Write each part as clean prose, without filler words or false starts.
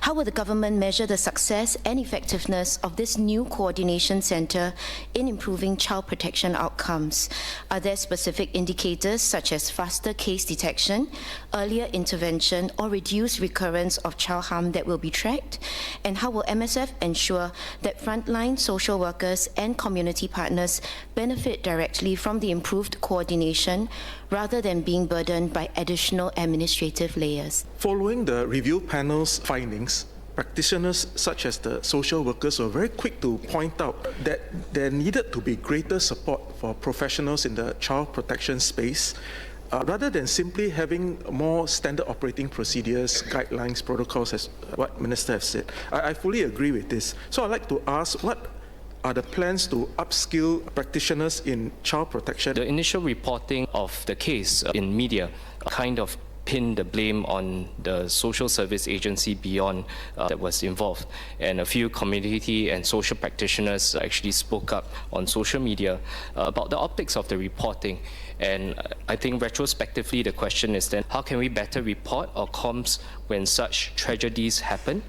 How will the government measure the success and effectiveness of this new coordination centre in improving child protection outcomes? Are there specific indicators such as faster case detection, earlier intervention, or reduced recurrence of child harm that will be tracked? And how will MSF ensure that frontline social workers and community partners benefit directly from the improved coordination rather than being burdened by additional administrative layers? Following the review panel's findings, practitioners such as the social workers were very quick to point out that there needed to be greater support for professionals in the child protection space, rather than simply having more standard operating procedures, guidelines, protocols, as what Minister has said. I fully agree with this. So I'd like to ask, what are the plans to upskill practitioners in child protection? The initial reporting of the case in media kind of pinned the blame on the social service agency beyond that was involved. And a few community and social practitioners actually spoke up on social media about the optics of the reporting. And I think retrospectively the question is then, how can we better report or comms when such tragedies happen,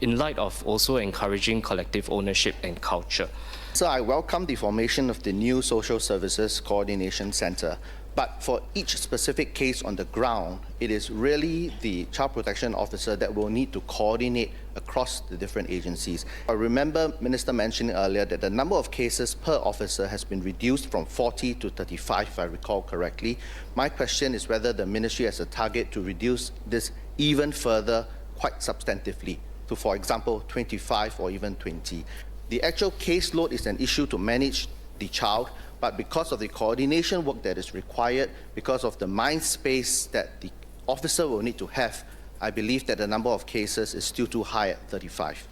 in light of also encouraging collective ownership and culture? So I welcome the formation of the new Social Services Coordination Centre. But for each specific case on the ground, it is really the child protection officer that will need to coordinate across the different agencies. I remember Minister mentioning earlier that the number of cases per officer has been reduced from 40 to 35, if I recall correctly. My question is whether the ministry has a target to reduce this even further, quite substantively, to, for example, 25 or even 20. The actual caseload is an issue to manage the child, but because of the coordination work that is required, because of the mind space that the officer will need to have, I believe that the number of cases is still too high at 35.